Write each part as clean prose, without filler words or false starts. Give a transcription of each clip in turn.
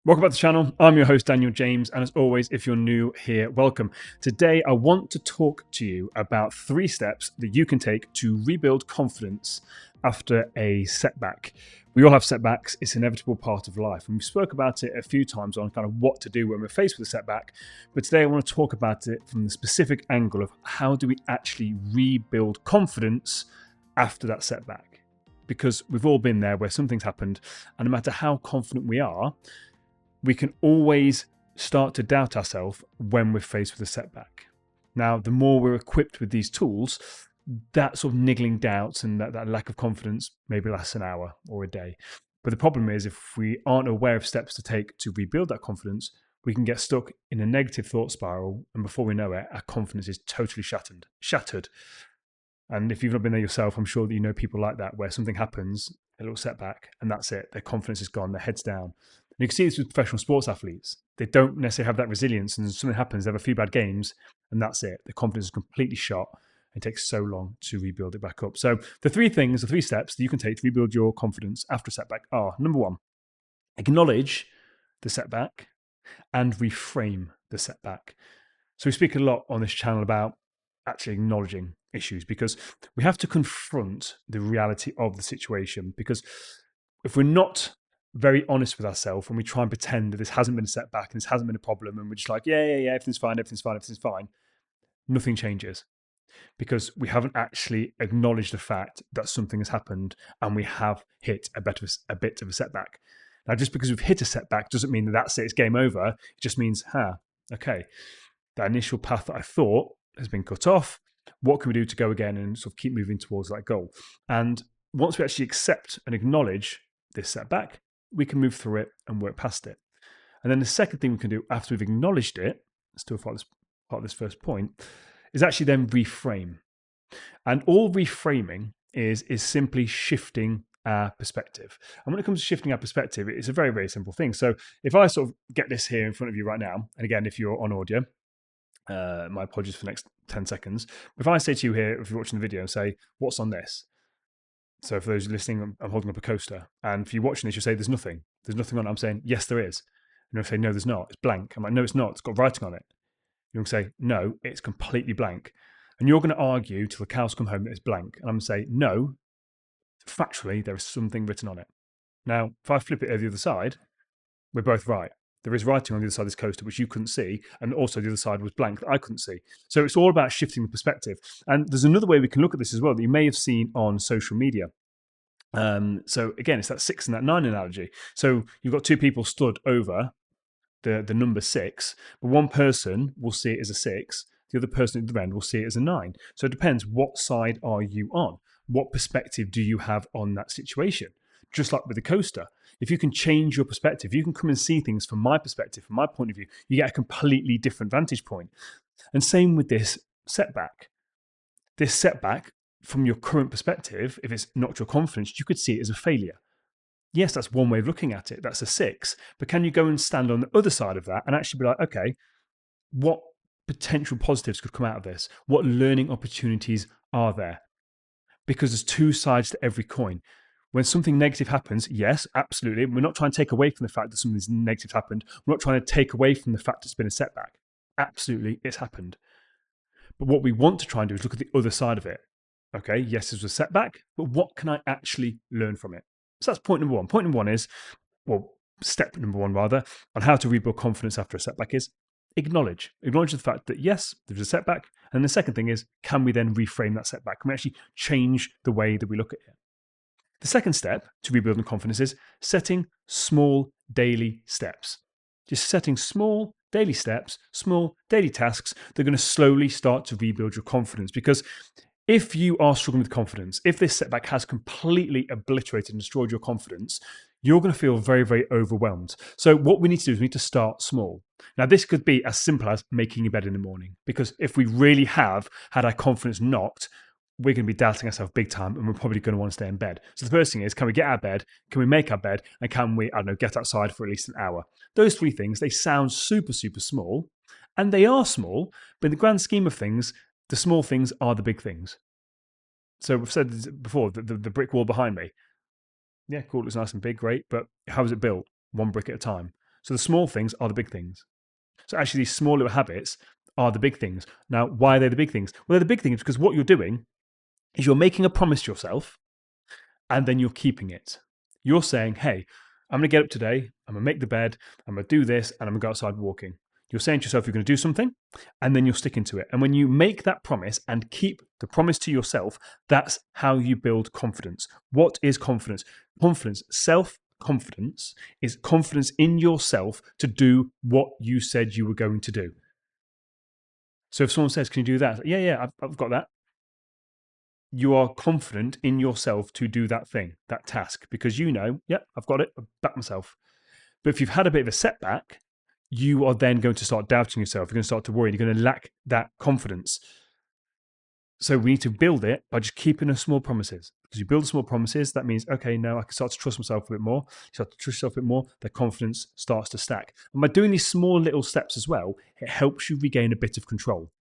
Welcome back to the channel. I'm your host, Daniel James, and as always, if you're new here, welcome. Today, I want to talk to you about 3 steps that you can take to rebuild confidence after a setback. We all have setbacks. It's an inevitable part of life, and we spoke about it a few times on kind of what to do when we're faced with a setback. But today, I want to talk about it from the specific angle of how do we actually rebuild confidence after that setback? Because we've all been there where something's happened, and no matter how confident we are, we can always start to doubt ourselves when we're faced with a setback. Now, the more we're equipped with these tools, that sort of niggling doubts and that lack of confidence maybe lasts an hour or a day. But the problem is, if we aren't aware of steps to take to rebuild that confidence, we can get stuck in a negative thought spiral, and before we know it, our confidence is totally shattered. And if you've not been there yourself, I'm sure that you know people like that, where something happens, a little setback, and that's it. Their confidence is gone, their head's down. And you can see this with professional sports athletes. They don't necessarily have that resilience, and something happens, they have a few bad games, and that's it. Their confidence is completely shot. It takes so long to rebuild it back up. So the 3 steps that you can take to rebuild your confidence after a setback are, number 1, acknowledge the setback and reframe the setback. So we speak a lot on this channel about actually acknowledging issues, because we have to confront the reality of the situation. Because if we're not very honest with ourselves and we try and pretend that this hasn't been a setback and this hasn't been a problem, and we're just like, yeah, everything's fine, nothing changes, because we haven't actually acknowledged the fact that something has happened and we have hit a bit of a setback. Now, just because we've hit a setback doesn't mean that that's it, it's game over. It just means, okay, that initial path that I thought has been cut off. What can we do to go again and sort of keep moving towards that goal? And once we actually accept and acknowledge this setback, we can move through it and work past it. And then the second thing we can do after we've acknowledged it, still part of this first point, is actually then reframe. And all reframing is simply shifting our perspective. And when it comes to shifting our perspective, it's a very, very simple thing. So if I sort of get this here in front of you right now, and again, if you're on audio, my apologies for the next 10 seconds. If I say to you here, if you're watching the video, say, what's on this? So for those listening, I'm holding up a coaster. And if you're watching this, you say, there's nothing on it. I'm saying, yes, there is. And you'll say, no, there's not. It's blank. I'm like, no, it's not. It's got writing on it. You'll say, no, it's completely blank. And you're going to argue till the cows come home that it's blank. And I'm going to say, no, factually, there is something written on it. Now, if I flip it over the other side, we're both right. There is writing on the other side of this coaster, which you couldn't see. And also the other side was blank that I couldn't see. So it's all about shifting the perspective. And there's another way we can look at this as well that you may have seen on social media. So again, it's that 6 and that 9 analogy. So you've got 2 people stood over the number 6, but one person will see it as a 6. The other person at the end will see it as a 9. So it depends, what side are you on? What perspective do you have on that situation? Just like with the coaster, if you can change your perspective, you can come and see things from my perspective, from my point of view, you get a completely different vantage point. And same with this setback. This setback, from your current perspective, if it's knocked your confidence, you could see it as a failure. Yes, that's one way of looking at it. That's a 6. But can you go and stand on the other side of that and actually be like, okay, what potential positives could come out of this? What learning opportunities are there? Because there's 2 sides to every coin. When something negative happens, yes, absolutely. We're not trying to take away from the fact that something negative happened. We're not trying to take away from the fact it's been a setback. Absolutely, it's happened. But what we want to try and do is look at the other side of it. Okay, yes, this was a setback, but what can I actually learn from it? So that's point number 1. Point number 1 is, step number 1 rather, on how to rebuild confidence after a setback is acknowledge. Acknowledge the fact that yes, there's a setback. And the second thing is, can we then reframe that setback? Can we actually change the way that we look at it? The second step to rebuilding confidence is setting small daily steps. Just setting small daily steps, small daily tasks, they're going to slowly start to rebuild your confidence. Because if you are struggling with confidence, if this setback has completely obliterated and destroyed your confidence, you're going to feel very, very overwhelmed. So what we need to do is we need to start small. Now, this could be as simple as making your bed in the morning, because if we really have had our confidence knocked, we're going to be doubting ourselves big time, and we're probably going to want to stay in bed. So the first thing is, can we get out of bed? Can we make our bed? And can we, get outside for at least an hour? Those 3 things, they sound super, super small, and they are small, but in the grand scheme of things, the small things are the big things. So we've said before, the brick wall behind me. Yeah, cool, it looks nice and big, great, but how is it built? 1 brick at a time. So the small things are the big things. So actually, these small little habits are the big things. Now, why are they the big things? Well, they're the big things because what you're doing is you're making a promise to yourself and then you're keeping it. You're saying, hey, I'm going to get up today, I'm going to make the bed, I'm going to do this, and I'm going to go outside walking. You're saying to yourself, you're going to do something, and then you're sticking to it. And when you make that promise and keep the promise to yourself, that's how you build confidence. What is confidence? Confidence, self-confidence, is confidence in yourself to do what you said you were going to do. So if someone says, can you do that? Yeah, I've got that. You are confident in yourself to do that thing, that task, because you know, I've got it, I've backed myself. But if you've had a bit of a setback, you are then going to start doubting yourself. You're going to start to worry. You're going to lack that confidence. So we need to build it by just keeping the small promises. Because you build the small promises, that means, okay, now I can start to trust myself a bit more. You start to trust yourself a bit more, the confidence starts to stack. And by doing these small little steps as well, it helps you regain a bit of control.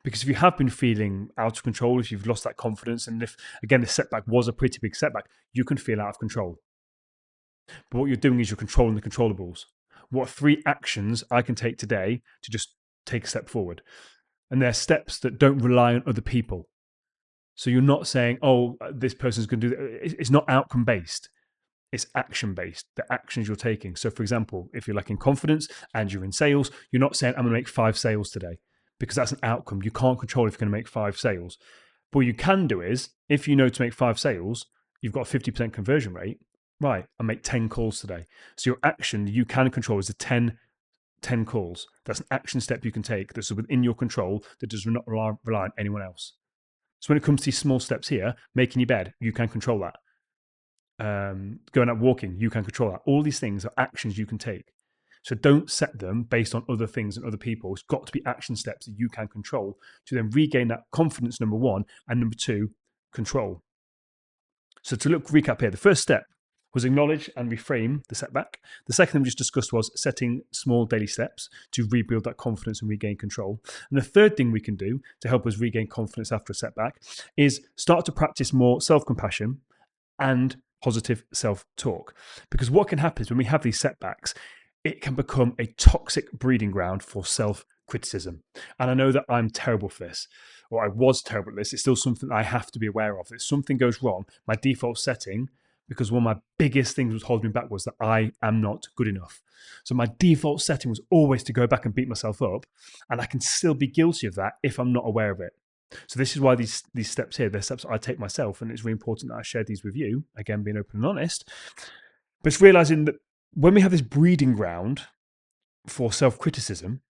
Because if you have been feeling out of control, if you've lost that confidence, and if, again, the setback was a pretty big setback, you can feel out of control. But what you're doing is you're controlling the controllables. What 3 actions I can take today to just take a step forward? And they're steps that don't rely on other people. So you're not saying, oh, this person's going to do that. It's not outcome based. It's action based, the actions you're taking. So for example, if you're lacking confidence and you're in sales, you're not saying, I'm going to make 5 sales today, because that's an outcome. You can't control if you're going to make 5 sales. But what you can do is, if you know to make 5 sales, you've got a 50% conversion rate, right, I make 10 calls today. So your action you can control is the 10 calls. That's an action step you can take that's within your control, that does not rely on anyone else. So when it comes to these small steps here, making your bed, you can control that. Going out walking, you can control that. All these things are actions you can take. So don't set them based on other things and other people. It's got to be action steps that you can control to then regain that confidence, number 1, and number 2, control. So to recap here, the first step was acknowledge and reframe the setback. The second thing we just discussed was setting small daily steps to rebuild that confidence and regain control. And the third thing we can do to help us regain confidence after a setback is start to practice more self-compassion and positive self-talk. Because what can happen is when we have these setbacks, it can become a toxic breeding ground for self-criticism. And I know that I'm terrible for this, or I was terrible at this. It's still something I have to be aware of. If something goes wrong, my default setting, because one of my biggest things was holding me back, was that I am not good enough. So my default setting was always to go back and beat myself up. And I can still be guilty of that if I'm not aware of it. So this is why these steps here, they're steps I take myself, and it's really important that I share these with you, again, being open and honest. But it's realizing that when we have this breeding ground for self-criticism,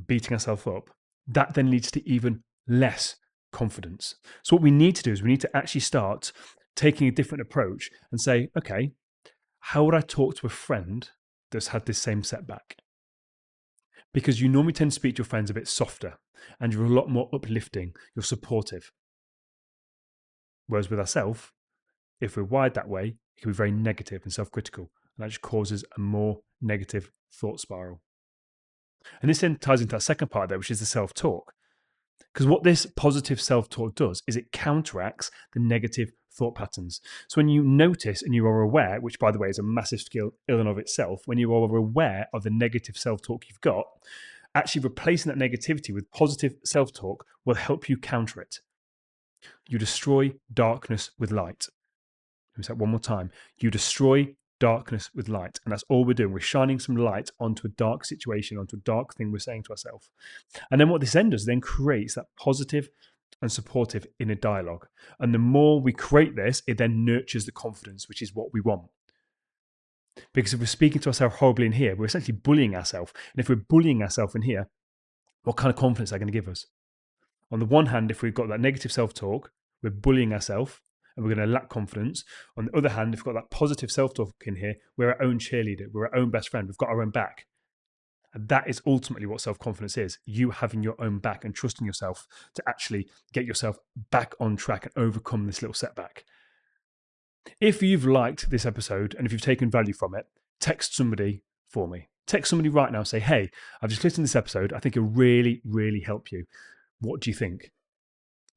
beating ourselves up, that then leads to even less confidence. So what we need to do is we need to actually start taking a different approach and say, okay, how would I talk to a friend that's had this same setback? Because you normally tend to speak to your friends a bit softer and you're a lot more uplifting, you're supportive. Whereas with ourselves, if we're wired that way, it can be very negative and self-critical, and that just causes a more negative thought spiral. And this then ties into that second part there, which is the self-talk. Because what this positive self-talk does is it counteracts the negative thought patterns. So when you notice and you are aware, which by the way is a massive skill in and of itself, when you are aware of the negative self-talk you've got, actually replacing that negativity with positive self-talk will help you counter it. You destroy darkness with light. Let me say that one more time. You destroy darkness with light. And that's all we're doing. We're shining some light onto a dark situation, onto a dark thing we're saying to ourselves. And then what this then does, then creates that positive and supportive inner dialogue. And the more we create this, it then nurtures the confidence, which is what we want. Because if we're speaking to ourselves horribly in here, we're essentially bullying ourselves. And if we're bullying ourselves in here, what kind of confidence are they going to give us? On the one hand, if we've got that negative self-talk, we're bullying ourselves and we're going to lack confidence. On the other hand, if we've got that positive self-talk in here, we're our own cheerleader, we're our own best friend, we've got our own back. And that is ultimately what self-confidence is. You having your own back and trusting yourself to actually get yourself back on track and overcome this little setback. If you've liked this episode and if you've taken value from it, text somebody for me. Text somebody right now and say, hey, I've just listened to this episode. I think it'll really, really help you. What do you think?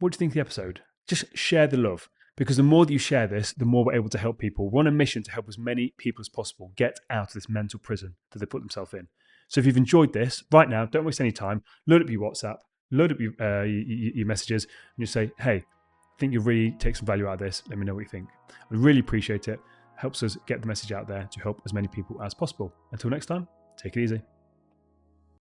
What do you think of the episode? Just share the love. Because the more that you share this, the more we're able to help people. We're on a mission to help as many people as possible get out of this mental prison that they put themselves in. So if you've enjoyed this, right now, don't waste any time. Load up your WhatsApp, load up your messages, and you say, hey, I think you'll really take some value out of this. Let me know what you think. I really appreciate it. Helps us get the message out there to help as many people as possible. Until next time, take it easy.